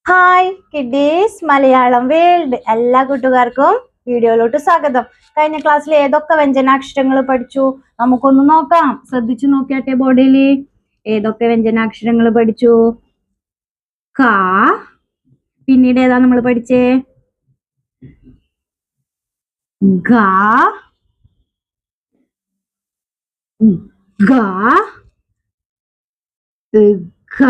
Hi kiddies Malayalam world. എല്ലാ കൂട്ടുകാർക്കും വീഡിയോയിലോട്ട് സ്വാഗതം. കഴിഞ്ഞ ക്ലാസ്സിൽ ഏതൊക്കെ വ്യഞ്ജനാക്ഷരങ്ങൾ പഠിച്ചു നമുക്കൊന്ന് നോക്കാം. ശ്രദ്ധിച്ചു നോക്കിയാട്ടെ ബോർഡിൽ ഏതൊക്കെ വ്യഞ്ജനാക്ഷരങ്ങൾ പഠിച്ചു. ക, പിന്നീട് ഏതാ നമ്മൾ പഠിച്ചേ? ഗ, ഗ, ഗ,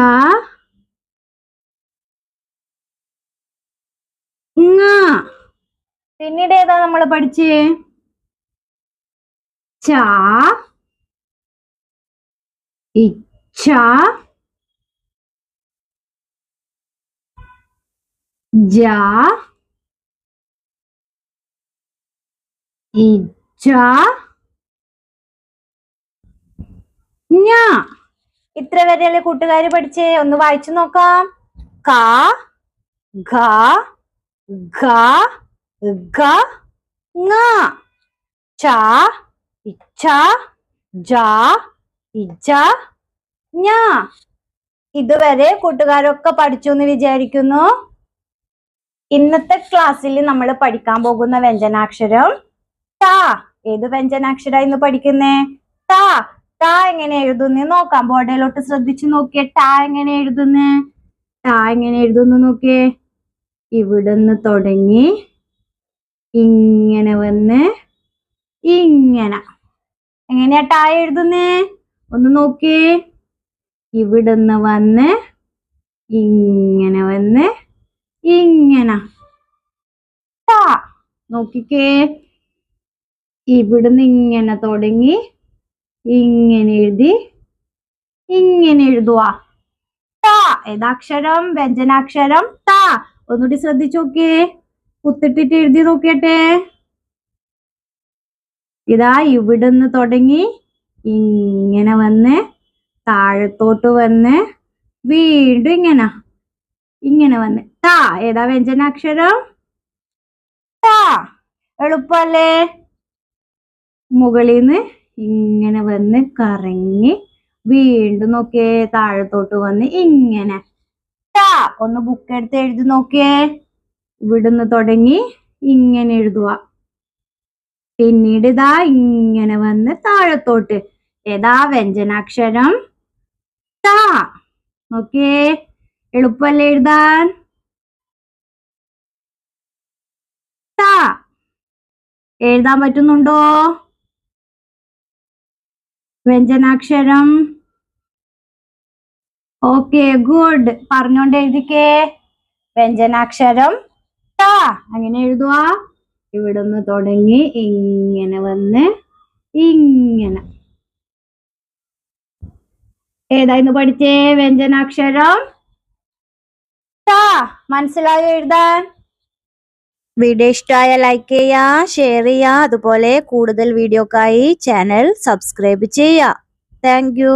പിന്നീട് ഏതാ നമ്മൾ പഠിച്ചേ? ച, ഇച്ഛ, ജ, ഇജ, ഞ. ഇത്ര വരെയല്ലേ കൂട്ടുകാര് പഠിച്ചേ? ഒന്ന് വായിച്ചു നോക്കാം. ക, ഘ, ഘ, ഗ, ങ, ച, ഇച്ഛ, ജ, ഇജ, ഞ. ഇതുവരെ കൂട്ടുകാരൊക്കെ പഠിച്ചു എന്ന് വിചാരിക്കുന്നു. ഇന്നത്തെ ക്ലാസ്സിൽ നമ്മൾ പഠിക്കാൻ പോകുന്ന വ്യഞ്ജനാക്ഷരം ത. ഏത് വ്യഞ്ജനാക്ഷര ഇന്ന് പഠിക്കുന്നേ? ത. ത എങ്ങനെ എഴുതുന്നേ നോക്കാം. ബോർഡിലോട്ട് ശ്രദ്ധിച്ചു നോക്കിയേ. ത എങ്ങനെ എഴുതുന്നേ? ത എങ്ങനെ എഴുതുന്നു നോക്കിയേ. ഇവിടുന്ന് തുടങ്ങി ഇങ്ങനെ വന്ന് ഇങ്ങനെ. എങ്ങനെയാ ത എഴുതുന്നേ? ഒന്ന് നോക്കിയേ. ഇവിടുന്ന് വന്ന് ഇങ്ങനെ വന്ന് ഇങ്ങനെ. ത നോക്കിക്കേ. ഇവിടുന്ന് ഇങ്ങനെ തുടങ്ങി ഇങ്ങനെ എഴുതി ഇങ്ങനെ എഴുതുക. ത. ഏതാക്ഷരം? വ്യഞ്ജനാക്ഷരം ത. ഒന്നുകൂടി ശ്രദ്ധിച്ചു നോക്കിയേ. കുത്തിട്ടിട്ട് എഴുതി നോക്കിയട്ടെ. ഇതാ ഇവിടുന്ന് തുടങ്ങി ഇങ്ങനെ വന്ന് താഴത്തോട്ട് വന്ന് വീണ്ടും ഇങ്ങനെ വന്ന് ത. ഏതാ വ്യഞ്ജനാക്ഷരം? ത. എളുപ്പല്ലേ? മുകളിൽ നിന്ന് ഇങ്ങനെ വന്ന് കറങ്ങി വീണ്ടും നോക്കിയേ താഴത്തോട്ട് വന്ന് ഇങ്ങനെ ത. ഒന്ന് ബുക്ക് എടുത്ത് എഴുതി നോക്കിയേ. ഇവിടുന്ന് തുടങ്ങി ഇങ്ങനെ എഴുതുക. പിന്നീട് ഇതാ ഇങ്ങനെ വന്ന് താഴത്തോട്ട്. ഏതാ വ്യഞ്ജനാക്ഷരം? ത. നോക്കിയേ. എളുപ്പല്ലേ എഴുതാൻ? ത എഴുതാൻ പറ്റുന്നുണ്ടോ? വ്യഞ്ജനാക്ഷരം. Okay, good. പറഞ്ഞോണ്ട് എഴുതിക്കേ. വ്യഞ്ജനാക്ഷരം ത. അങ്ങനെ എഴുതുക. ഇവിടുന്ന് തുടങ്ങി ഇങ്ങനെ വന്ന് ഇങ്ങനെ. ഏതായിരുന്നു പഠിച്ചേ? വ്യഞ്ജനാക്ഷരം ത. മനസ്സിലായോ എഴുതാൻ? വീഡിയോ ഇഷ്ടമായ ലൈക്ക് ചെയ്യുക, ഷെയർ ചെയ്യുക. അതുപോലെ കൂടുതൽ വീഡിയോക്കായി ചാനൽ സബ്സ്ക്രൈബ് ചെയ്യുക. Thank you.